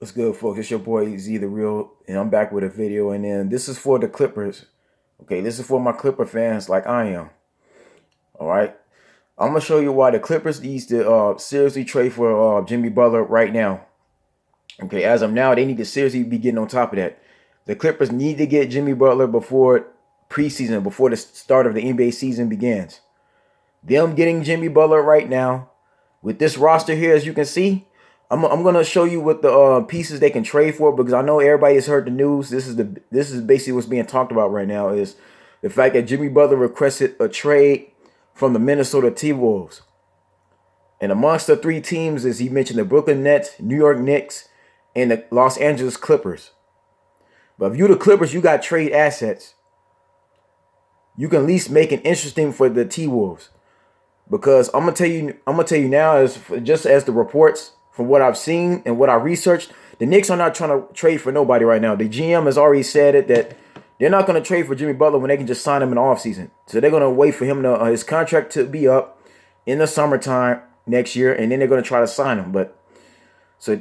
What's good, folks? It's your boy Z the Real, and I'm back with a video. And then this is for the Clippers. Okay, this is for my Clipper fans like I am. All right, I'm gonna show you why the Clippers needs to seriously trade for Jimmy Butler right now. Okay, as of now, they need to seriously be getting on top of that. The Clippers need to get Jimmy Butler before preseason, before the start of the NBA season begins. Them getting Jimmy Butler right now with this roster here, as you can see. I'm gonna show you what the pieces they can trade for, because I know everybody has heard the news. This is basically what's being talked about right now, is the fact that Jimmy Butler requested a trade from the Minnesota Timberwolves. And amongst the three teams, as he mentioned, the Brooklyn Nets, New York Knicks, and the Los Angeles Clippers. But if you the Clippers, you got trade assets. You can at least make it interesting for the T-Wolves. Because I'm gonna tell you now, as just as the reports from what I've seen and what I researched, the Knicks are not trying to trade for nobody right now. The GM has already said it, that they're not going to trade for Jimmy Butler when they can just sign him in the offseason. So they're going to wait for him to his contract to be up in the summertime next year, and then they're going to try to sign him.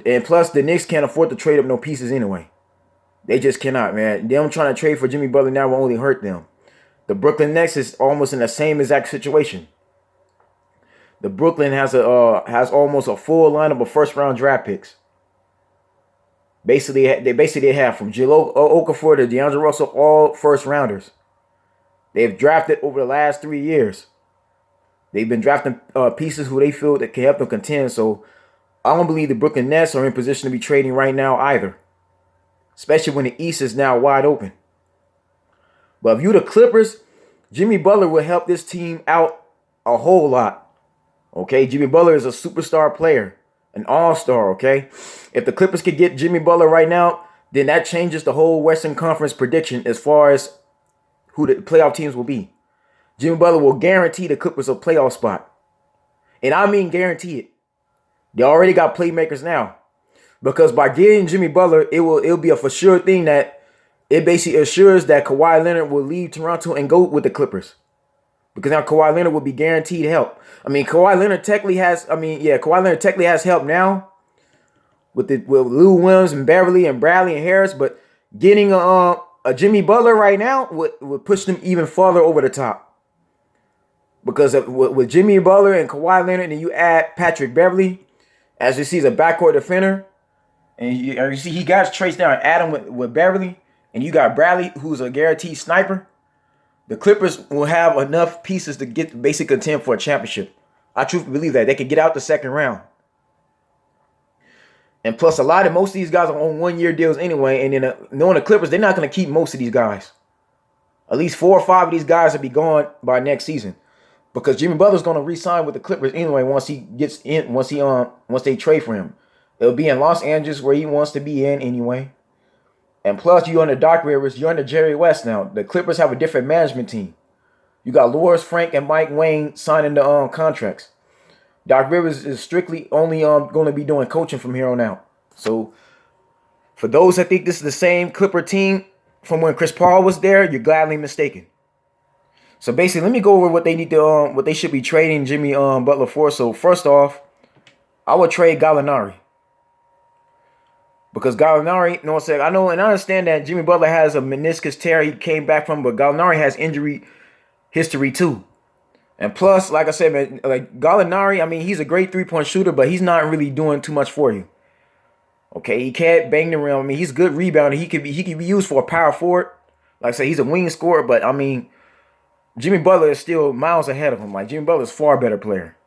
And plus the Knicks can't afford to trade up no pieces anyway. They just cannot, man. Them trying to trade for Jimmy Butler now will only hurt them. The Brooklyn Nets is almost in the same exact situation. The Brooklyn has almost a full lineup of first-round draft picks. They have from Jahlil Okafor to DeAndre Russell, all first-rounders. They've drafted over the last 3 years. They've been drafting pieces who they feel that can help them contend. So I don't believe the Brooklyn Nets are in position to be trading right now either, especially when the East is now wide open. But if you the Clippers, Jimmy Butler will help this team out a whole lot. Okay, Jimmy Butler is a superstar player, an all-star, okay? If the Clippers could get Jimmy Butler right now, then that changes the whole Western Conference prediction as far as who the playoff teams will be. Jimmy Butler will guarantee the Clippers a playoff spot. And I mean guarantee it. They already got playmakers now. Because by getting Jimmy Butler, it'll be a for sure thing that it basically assures that Kawhi Leonard will leave Toronto and go with the Clippers. Because now Kawhi Leonard will be guaranteed help. Kawhi Leonard technically has help now with Lou Williams and Beverly and Bradley and Harris. But getting a Jimmy Butler right now would push them even farther over the top. Because with Jimmy Butler and Kawhi Leonard, and you add Patrick Beverly, as you see, as a backcourt defender, and you see he got Trace down and add him with Beverly, and you got Bradley, who's a guaranteed sniper. The Clippers will have enough pieces to get basic contend for a championship. I truly believe that. They could get out the second round. And plus, most of these guys are on one-year deals anyway. And then knowing the Clippers, they're not going to keep most of these guys. At least 4 or 5 of these guys will be gone by next season. Because Jimmy Butler's going to re-sign with the Clippers anyway once they trade for him. It'll be in Los Angeles, where he wants to be in anyway. And plus, you're under Doc Rivers, you're under Jerry West now. The Clippers have a different management team. You got Loris Frank and Mike Wayne signing the contracts. Doc Rivers is strictly only going to be doing coaching from here on out. So, for those that think this is the same Clipper team from when Chris Paul was there, you're gladly mistaken. So basically, let me go over what they should be trading Jimmy Butler for. So first off, I would trade Gallinari. Because Gallinari, you know what I'm saying? I know and I understand that Jimmy Butler has a meniscus tear he came back from, but Gallinari has injury history too. And plus, like I said, man, like Gallinari, he's a great three-point shooter, but he's not really doing too much for you. Okay, he can't bang the rim. He's a good rebounder. He could be used for a power forward. Like I say, he's a wing scorer, but Jimmy Butler is still miles ahead of him. Like Jimmy Butler is a far better player.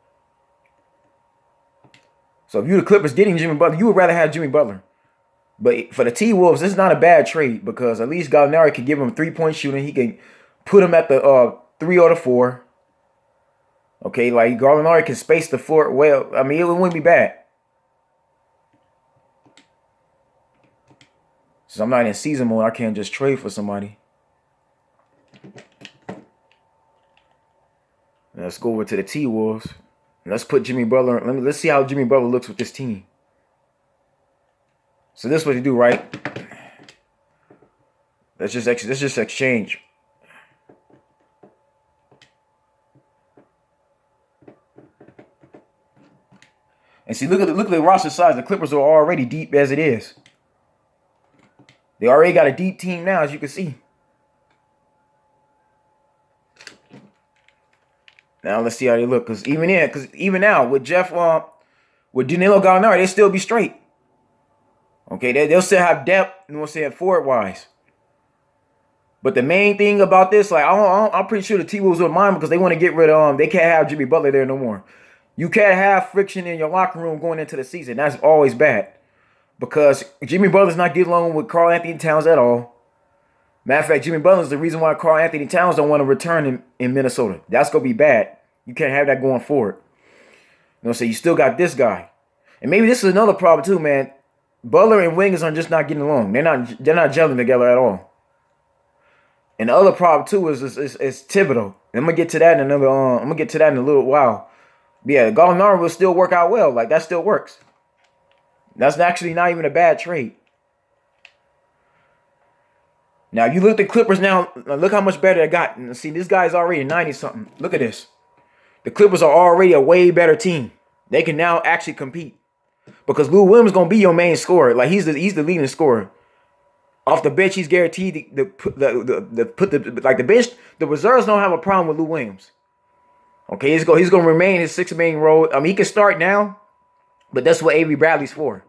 So if you the Clippers getting Jimmy Butler, you would rather have Jimmy Butler. But for the T-Wolves, this is not a bad trade, because at least Gallinari could give him 3-point shooting. He can put him at the 3 or the 4. Okay, like Gallinari can space the floor well. It wouldn't be bad. Since I'm not in season mode, I can't just trade for somebody. Let's go over to the T-Wolves. Let's put Jimmy Butler. Let's see how Jimmy Butler looks with this team. So this is what you do, right? Let's just exchange. And see, look at the roster size. The Clippers are already deep as it is. They already got a deep team now, as you can see. Now let's see how they look. Because even now with Danilo Gallinari, they still be straight. Okay, they'll still have depth, you know what I'm saying, forward-wise. But the main thing about this, like, I'm pretty sure the T-Wolves will mind because they want to get rid of they can't have Jimmy Butler there no more. You can't have friction in your locker room going into the season. That's always bad. Because Jimmy Butler's not getting along with Karl Anthony Towns at all. Matter of fact, Jimmy Butler's the reason why Karl Anthony Towns don't want to return in Minnesota. That's going to be bad. You can't have that going forward. You know, so you still got this guy. And maybe this is another problem too, man. Butler and Wiggins are just not getting along. They're not gelling together at all. And the other problem too is Thibodeau. And I'm gonna get to that in a little while. But yeah, Gallinari will still work out well. Like, that still works. That's actually not even a bad trade. Now, if you look at the Clippers now, look how much better they got. And see, this guy's already 90-something. Look at this. The Clippers are already a way better team. They can now actually compete. Because Lou Williams is going to be your main scorer. Like, he's the leading scorer. Off the bench, he's guaranteed the bench. The reserves don't have a problem with Lou Williams. Okay, he's going to remain his sixth main role. I mean, he can start now, but that's what Avery Bradley's for.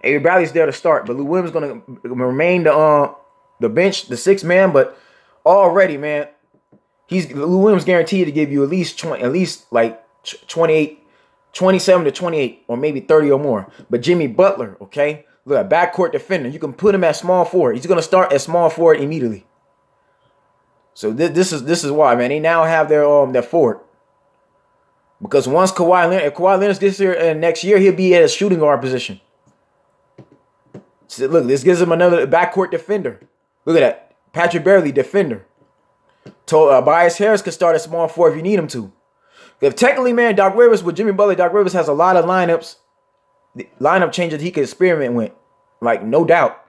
Avery Bradley's there to start, but Lou Williams is going to remain the bench, the sixth man. But already, man, Lou Williams guaranteed to give you at least 28, 27 to 28, or maybe 30 or more. But Jimmy Butler, okay, look at backcourt defender. You can put him at small forward. He's going to start at small forward immediately. So this is why, man. They now have their forward. Because once if Kawhi Leonard gets here and next year, he'll be at a shooting guard position. So look, this gives him another backcourt defender. Look at that. Patrick Beverley, defender. Tobias Harris could start at small forward if you need him to. If technically, man, Doc Rivers with Jimmy Butler, Doc Rivers has a lot of lineup changes he could experiment with. Like, no doubt.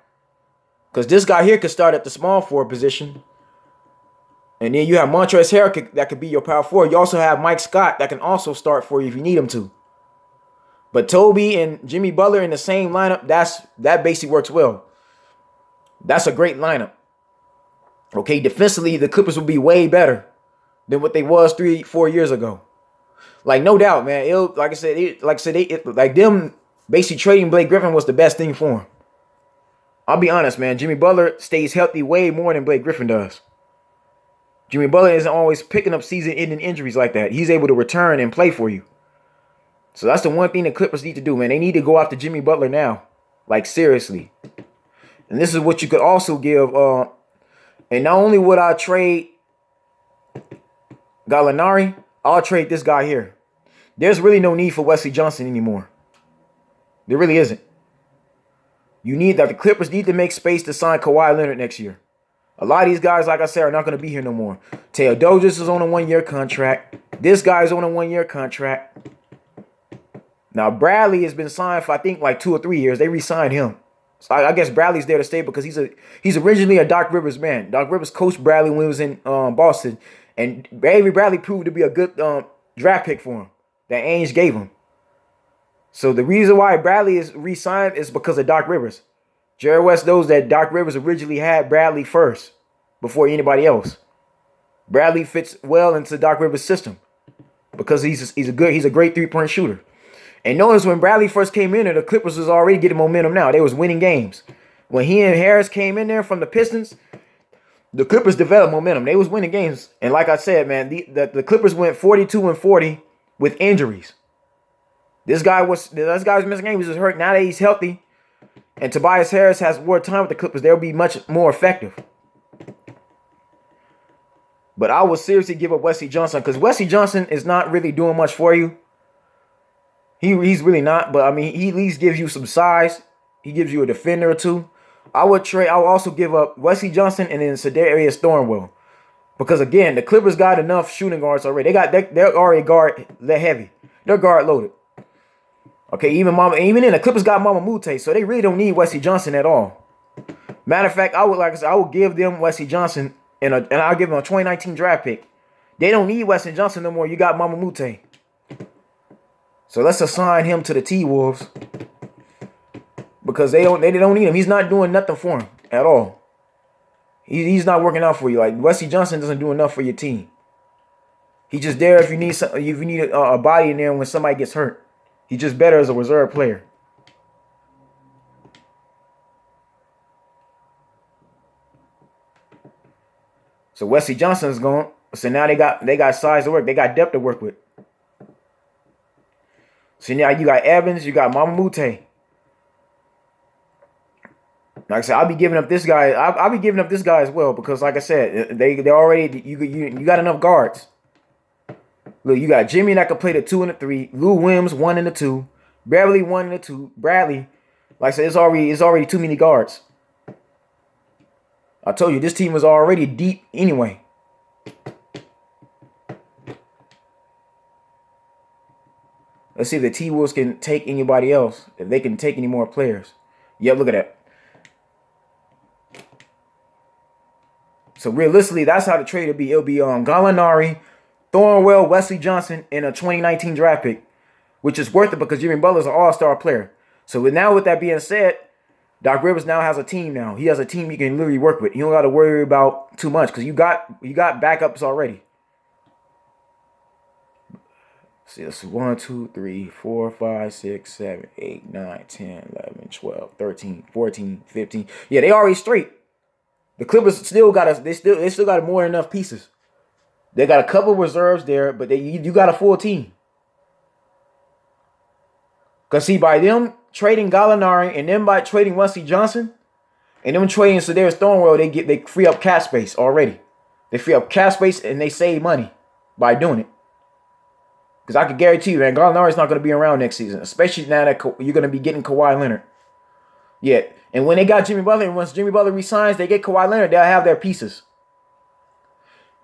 Because this guy here could start at the small forward position. And then you have Montrezl Harrell that could be your power forward. You also have Mike Scott that can also start for you if you need him to. But Toby and Jimmy Butler in the same lineup, that basically works well. That's a great lineup. Okay, defensively, the Clippers will be way better than what they was 3-4 years ago. Like, no doubt, man. Them basically trading Blake Griffin was the best thing for him. I'll be honest, man. Jimmy Butler stays healthy way more than Blake Griffin does. Jimmy Butler isn't always picking up season-ending injuries like that. He's able to return and play for you. So that's the one thing the Clippers need to do, man. They need to go after Jimmy Butler now. Like, seriously. And this is what you could also give. And not only would I trade Gallinari, I'll trade this guy here. There's really no need for Wesley Johnson anymore. There really isn't. The Clippers need to make space to sign Kawhi Leonard next year. A lot of these guys, like I said, are not going to be here no more. Teodosic is on a 1-year contract. This guy's on a 1-year contract. Now, Bradley has been signed for, I think, like 2 or 3 years. They re-signed him. So I guess Bradley's there to stay because he's originally a Doc Rivers man. Doc Rivers coached Bradley when he was in Boston. And Avery Bradley proved to be a good draft pick for him that Ainge gave him. So the reason why Bradley is re-signed is because of Doc Rivers. Jerry West knows that Doc Rivers originally had Bradley first before anybody else. Bradley fits well into Doc Rivers' system because he's a great three-point shooter. And notice when Bradley first came in there, the Clippers was already getting momentum now. They was winning games. When he and Harris came in there from the Pistons, the Clippers developed momentum. They was winning games. And like I said, man, the Clippers went 42-40 with injuries. This guy was missing games. He was hurt. Now that he's healthy and Tobias Harris has more time with the Clippers, they'll be much more effective. But I would seriously give up Wesley Johnson because Wesley Johnson is not really doing much for you. He's really not, but I mean, he at least gives you some size. He gives you a defender or two. I would also give up Wesley Johnson and then Sedarius Thornwell. Because again, the Clippers got enough shooting guards already. They're already they're heavy. They're guard loaded. Okay, even then the Clippers got Mama Mute, so they really don't need Wesley Johnson at all. Matter of fact, I would give them Wesley Johnson and I'll give them a 2019 draft pick. They don't need Wesley Johnson no more. You got Mama Mute. So let's assign him to the T-Wolves because they don't need him. He's not doing nothing for him. at all. He's not working out for you. Like Wesley Johnson doesn't do enough for your team. He's just there if you need a body in there when somebody gets hurt. He's just better as a reserve player. So Wesley Johnson's gone. So now they got size to work. They got depth to work with. So now you got Evans, you got Mama Mute. Like I said, I'll be giving up this guy. I'll be giving up this guy as well because, like I said, they already you got enough guards. Look, you got Jimmy that can play the 2 and the 3. Lou Williams 1 and the 2. Beverly 1 and the 2. Bradley, like I said, it's already too many guards. I told you this team was already deep anyway. Let's see if the T-Wolves can take anybody else. If they can take any more players. Yep, look at that. So realistically, that's how the trade will be. It'll be Gallinari, Thornwell, Wesley Johnson, and a 2019 draft pick, which is worth it because Jimmy Butler's an all-star player. So now with that being said, Doc Rivers now has a team now. He has a team you can literally work with. You don't got to worry about too much because you got backups already. See, it's 1, 2, 3, 4, 5, 6, 7, 8, 9, 10, 11, 12, 13, 14, 15. Yeah, they already straight. The Clippers still got they still got more than enough pieces. They got a couple reserves there, but you got a full team. Cause see, by them trading Gallinari and then by trading Wesley Johnson and them trading Sedarius Thornwell, they free up cap space already. They free up cap space and they save money by doing it. Because I can guarantee you, man, Gallinari's not going to be around next season, especially now that you're going to be getting Kawhi Leonard. Yeah, and when they got Jimmy Butler, and once Jimmy Butler resigns, they get Kawhi Leonard, they'll have their pieces.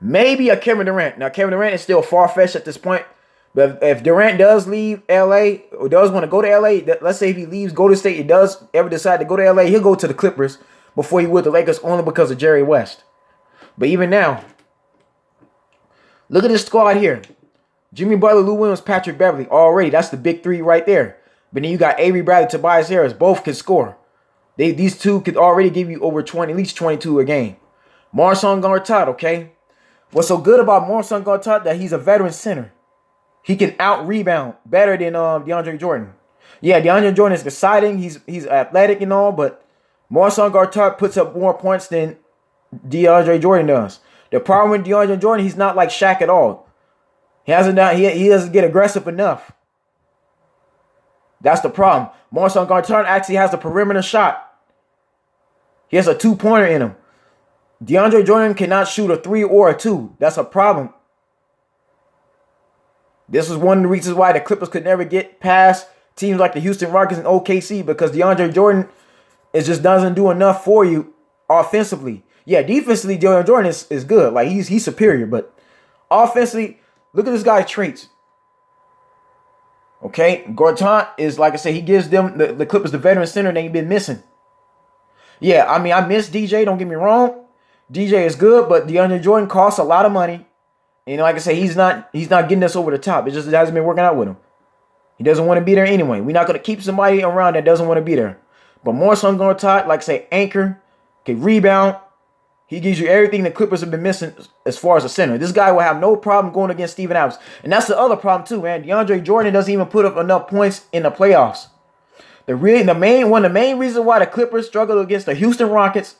Maybe a Kevin Durant. Now, Kevin Durant is still far-fetched at this point, but if Durant does leave L.A. or does want to go to L.A., let's say if he leaves Golden State, he does ever decide to go to L.A., he'll go to the Clippers before he would the Lakers only because of Jerry West. But even now, look at this squad here. Jimmy Butler, Lou Williams, Patrick Beverly. Already, that's the big three right there. But then you got Avery Bradley, Tobias Harris. Both can score. These two could already give you over 20, at least 22 a game. Marcin Gortat, okay? What's so good about Marcin Gortat that he's a veteran center. He can out-rebound better than DeAndre Jordan. Yeah, DeAndre Jordan is exciting. He's athletic and all, but Marcin Gortat puts up more points than DeAndre Jordan does. The problem with DeAndre Jordan, he's not like Shaq at all. He doesn't get aggressive enough. That's the problem. Marcin Gortat actually has a perimeter shot. He has a 2-pointer in him. DeAndre Jordan cannot shoot a 3 or a 2. That's a problem. This is one of the reasons why the Clippers could never get past teams like the Houston Rockets and OKC, because DeAndre Jordan just doesn't do enough for you offensively. Yeah, defensively, DeAndre Jordan is good. Like he's superior, but offensively, look at this guy's traits. Okay, Gortat is, like I said, he gives them the Clippers the veteran center they've been missing. Yeah, I mean, I miss DJ, don't get me wrong. DJ is good, but DeAndre Jordan costs a lot of money. And like I said, he's not getting us over the top. It hasn't been working out with him. He doesn't want to be there anyway. We're not going to keep somebody around that doesn't want to be there. But Marcin Gortat, like I say, anchor, can rebound. He gives you everything the Clippers have been missing as far as a center. This guy will have no problem going against Steven Adams. And that's the other problem too, man. DeAndre Jordan doesn't even put up enough points in the playoffs. One of the main reasons why the Clippers struggle against the Houston Rockets,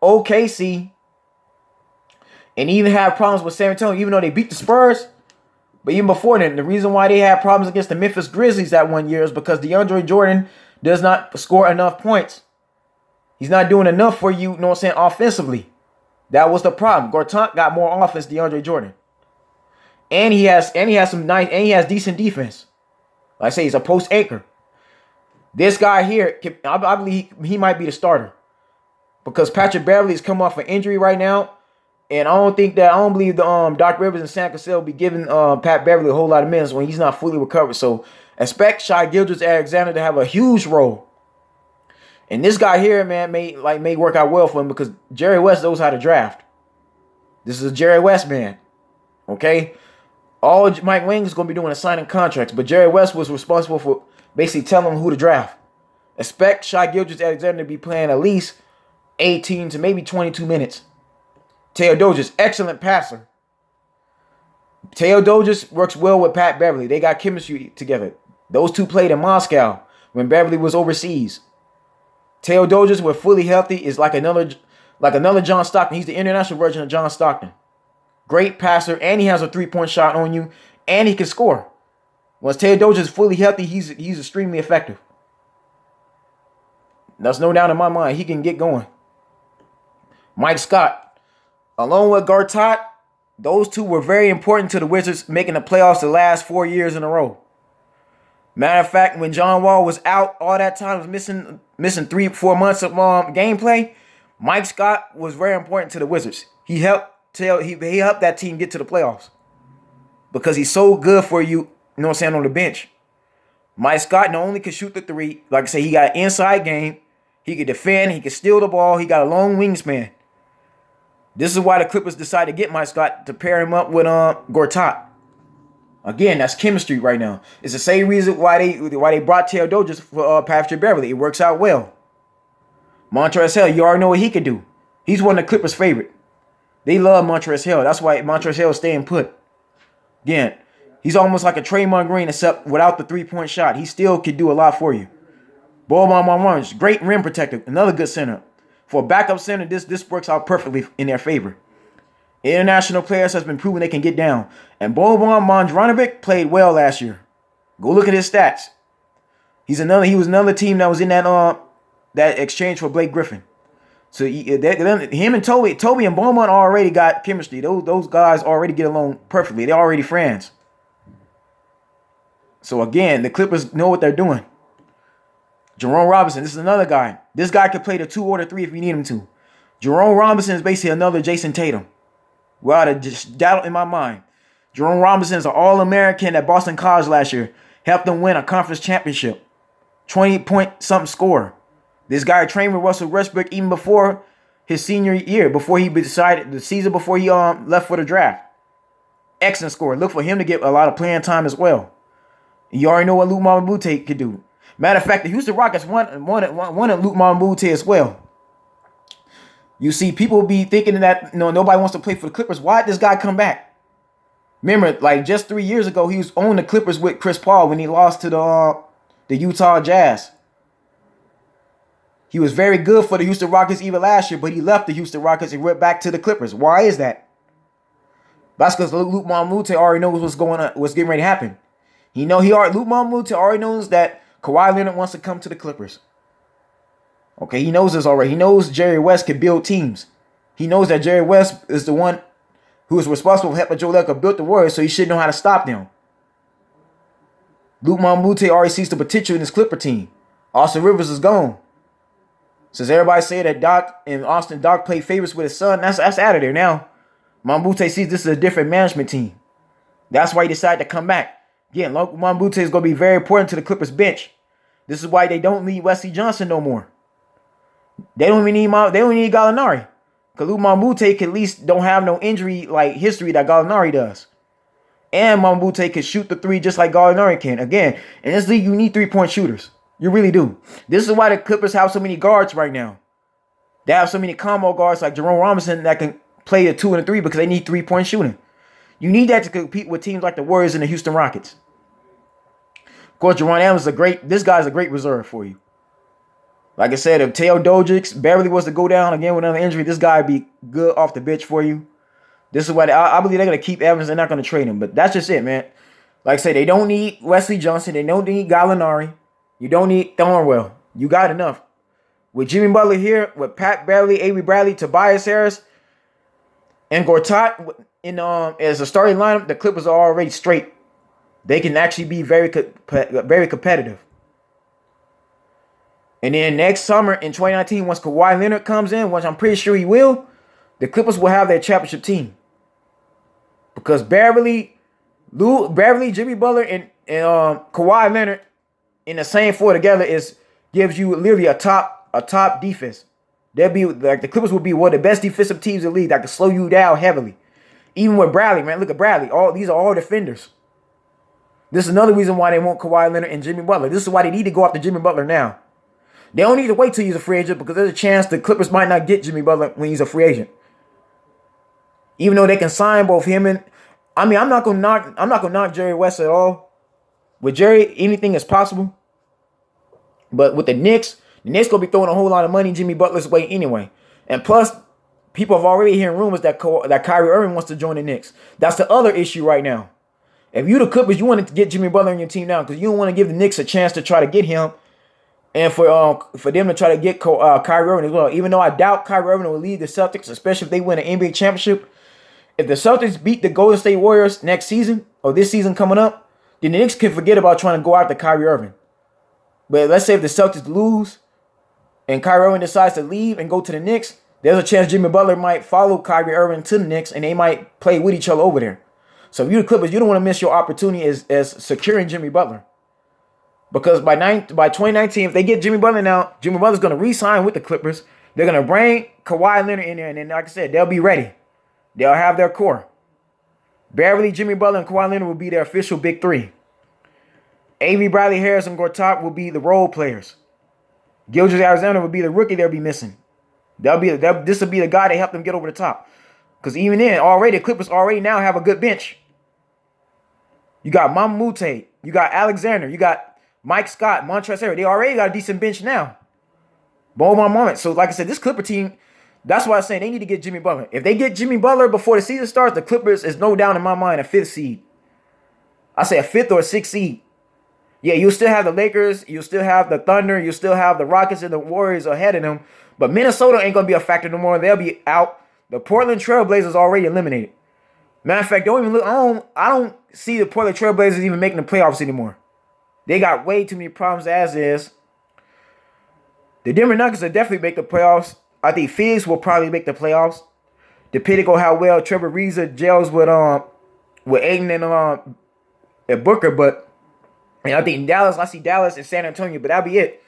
OKC, and even have problems with San Antonio, even though they beat the Spurs. But even before then, the reason why they had problems against the Memphis Grizzlies that one year is because DeAndre Jordan does not score enough points. He's not doing enough for you, know what I'm saying, offensively. That was the problem. Gortat got more offense than DeAndre Jordan. And he has decent defense. Like I say, he's a post anchor. This guy here, I believe he might be the starter. Because Patrick Beverly is coming off an injury right now. And I don't believe the Doc Rivers and Sam Cassell will be giving Pat Beverly a whole lot of minutes when he's not fully recovered. So expect Shai Gilgeous-Alexander to have a huge role. And this guy here, man, may work out well for him because Jerry West knows how to draft. This is a Jerry West man. Okay? All Mike Wang is going to be doing is signing contracts, but Jerry West was responsible for basically telling him who to draft. Expect Shai Gilgeous-Alexander to be playing at least 18 to maybe 22 minutes. Teodosic, excellent passer. Teodosic works well with Pat Beverly. They got chemistry together. Those two played in Moscow when Beverly was overseas. Teodosic, when fully healthy, is like another John Stockton. He's the international version of John Stockton. Great passer, and he has a three-point shot on you, and he can score. Once Teodosic is fully healthy, he's extremely effective. There's no doubt in my mind he can get going. Mike Scott, along with Gortat, those two were very important to the Wizards making the playoffs the last 4 years in a row. Matter of fact, when John Wall was out all that time, was missing 3-4 months of gameplay, Mike Scott was very important to the Wizards. He helped that team get to the playoffs because he's so good for you, you know what I'm saying, on the bench. Mike Scott not only could shoot the three, like I say, he got an inside game. He could defend. He could steal the ball. He got a long wingspan. This is why the Clippers decided to get Mike Scott to pair him up with Gortat. Again, that's chemistry right now. It's the same reason why they brought Teodosic for Patrick Beverly. It works out well. Montrezl Harrell, you already know what he can do. He's one of the Clippers' favorite. They love Montrezl Harrell. That's why Montrezl Harrell is staying put. Again, he's almost like a Draymond Green, except without the three-point shot. He still can do a lot for you. Boban Marjanovic, great rim protector, another good center. For a backup center, this works out perfectly in their favor. International players has been proven they can get down. And Boban Marjanovic played well last year. Go look at his stats. He was another team that was in that exchange for Blake Griffin. So him and Toby and Boban already got chemistry. Those guys already get along perfectly. They're already friends. So again, the Clippers know what they're doing. Jerome Robinson, this is another guy. This guy could play the 2 or the 3 if you need him to. Jerome Robinson is basically another Jason Tatum. Without a doubt in my mind. Jerome Robinson is an All-American at Boston College last year. Helped them win a conference championship. 20-point-something scorer. This guy trained with Russell Westbrook even before his senior year, before he decided the season before he left for the draft. Excellent scorer. Look for him to get a lot of playing time as well. You already know what Luke Mbamute could do. Matter of fact, the Houston Rockets wanted Luke Mbamute as well. You see, people be thinking that nobody wants to play for the Clippers. Why did this guy come back? Remember, like just 3 years ago, he was on the Clippers with Chris Paul when he lost to the Utah Jazz. He was very good for the Houston Rockets even last year, but he left the Houston Rockets and went back to the Clippers. Why is that? That's because Luke Mbamute already knows what's going on, what's getting ready to happen. Luke Mbamute already knows that Kawhi Leonard wants to come to the Clippers. Okay, he knows this already. He knows Jerry West can build teams. He knows that Jerry West is the one who is responsible for helping Joe Lacob build the Warriors, so he should know how to stop them. Luke Mbamute already sees the potential in this Clipper team. Austin Rivers is gone. Since everybody say that Doc played favorites with his son, that's out of there now. Mbamute sees this is a different management team. That's why he decided to come back. Again, Mbamute is going to be very important to the Clippers bench. This is why they don't need Wesley Johnson no more. They don't even need Gallinari. Because Luke Mbamute at least don't have no injury like history that Gallinari does. And Mbamute can shoot the 3 just like Gallinari can. Again, in this league, you need 3-point shooters. You really do. This is why the Clippers have so many guards right now. They have so many combo guards like Jerome Robinson that can play the 2 and the 3 because they need 3-point shooting. You need that to compete with teams like the Warriors and the Houston Rockets. Of course, Jerron Allen's this guy's a great reserve for you. Like I said, if Teodosic, Beverly was to go down again with another injury, this guy would be good off the bench for you. This is why I believe they're going to keep Evans. They're not going to trade him. But that's just it, man. Like I said, they don't need Wesley Johnson. They don't need Gallinari. You don't need Thornwell. You got enough. With Jimmy Butler here, with Pat Beverly, Avery Bradley, Tobias Harris, and Gortat as a starting lineup, the Clippers are already straight. They can actually be very competitive. And then next summer in 2019, once Kawhi Leonard comes in, which I'm pretty sure he will, the Clippers will have their championship team. Because Beverly, Jimmy Butler, and Kawhi Leonard in the same four together gives you literally a top defense. They'll be like the Clippers will be one of the best defensive teams in the league that can slow you down heavily. Even with Bradley, man, look at Bradley. These are all defenders. This is another reason why they want Kawhi Leonard and Jimmy Butler. This is why they need to go after Jimmy Butler now. They don't need to wait till he's a free agent because there's a chance the Clippers might not get Jimmy Butler when he's a free agent. Even though they can sign both him and, I mean, I'm not gonna knock Jerry West at all. With Jerry, anything is possible. But with the Knicks gonna be throwing a whole lot of money Jimmy Butler's way anyway. And plus, people have already hearing rumors that Kyrie Irving wants to join the Knicks. That's the other issue right now. If you the Clippers, you want to get Jimmy Butler on your team now because you don't want to give the Knicks a chance to try to get him, and for them to try to get Kyrie Irving as well. Even though I doubt Kyrie Irving will lead the Celtics, especially if they win an NBA championship. If the Celtics beat the Golden State Warriors next season or this season coming up, then the Knicks can forget about trying to go after Kyrie Irving. But let's say if the Celtics lose and Kyrie Irving decides to leave and go to the Knicks, there's a chance Jimmy Butler might follow Kyrie Irving to the Knicks and they might play with each other over there. So if you're the Clippers, you don't want to miss your opportunity as securing Jimmy Butler. Because by 2019, if they get Jimmy Butler now, Jimmy Butler's going to re-sign with the Clippers. They're going to bring Kawhi Leonard in there. And then, like I said, they'll be ready. They'll have their core. Beverly, Jimmy Butler, and Kawhi Leonard will be their official big three. Avery Bradley, Harris, and Gortat will be the role players. Gilgeous-Alexander will be the rookie they'll be missing. This will be the guy that helped them get over the top. Because even then, the Clippers already now have a good bench. You got Mamute, you got Alexander, you got Mike Scott, Montrezl Harrell. They already got a decent bench now. Boban moment. So, like I said, this Clipper team, that's why I'm saying they need to get Jimmy Butler. If they get Jimmy Butler before the season starts, the Clippers is no doubt in my mind a 5th seed. I say a 5th or a 6th seed. Yeah, you'll still have the Lakers, you'll still have the Thunder, you'll still have the Rockets and the Warriors ahead of them. But Minnesota ain't going to be a factor no more. They'll be out. The Portland Trailblazers already eliminated. Matter of fact, I don't see the Portland Trailblazers even making the playoffs anymore. They got way too many problems as is. The Denver Nuggets will definitely make the playoffs. I think Phoenix will probably make the playoffs, depending on how well Trevor Ariza gels with Ayton and Booker. But I think I see Dallas and San Antonio, but that'll be it.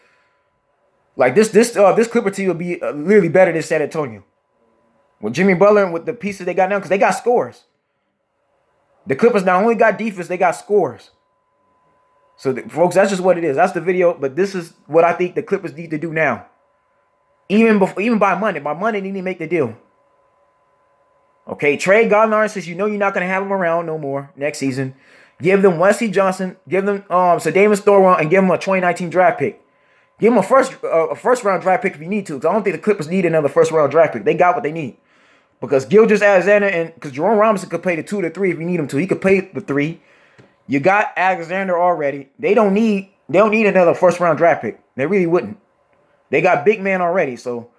Like this Clipper team will be literally better than San Antonio. With Jimmy Butler and with the pieces they got now, because they got scores. The Clippers not only got defense, they got scores. So, folks, that's just what it is. That's the video, but this is what I think the Clippers need to do now. Even by Monday. By Monday, they need to make the deal. Okay, trade Gallinari since you know you're not going to have him around no more next season. Give them Wesley Johnson. Give them Sadamas Thorwell and give them a 2019 draft pick. Give them a first round draft pick if you need to, because I don't think the Clippers need another first round draft pick. They got what they need. Because Gilgeous-Alexander and because Jerome Robinson could play the 2 to 3 if you need him to. He could play the 3. You got Alexander already. They don't need another first round draft pick. They really wouldn't. They got big man already. So,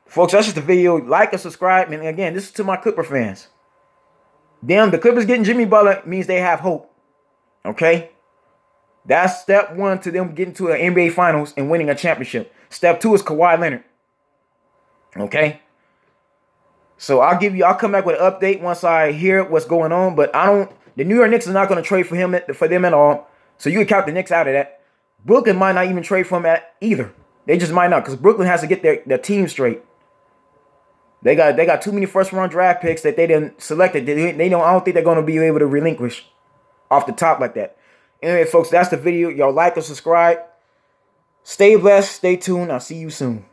folks, that's just the video. Like and subscribe. And again, this is to my Clipper fans. The Clippers getting Jimmy Butler means they have hope. Okay? That's step 1 to them getting to the NBA Finals and winning a championship. Step 2 is Kawhi Leonard. Okay? So I'll come back with an update once I hear what's going on. But the New York Knicks are not going to trade for them at all. So you can count the Knicks out of that. Brooklyn might not even trade for him either. They just might not, because Brooklyn has to get their team straight. They got too many first round draft picks that they didn't select. I don't think they're going to be able to relinquish off the top like that. Anyway, folks, that's the video. Y'all like and subscribe. Stay blessed. Stay tuned. I'll see you soon.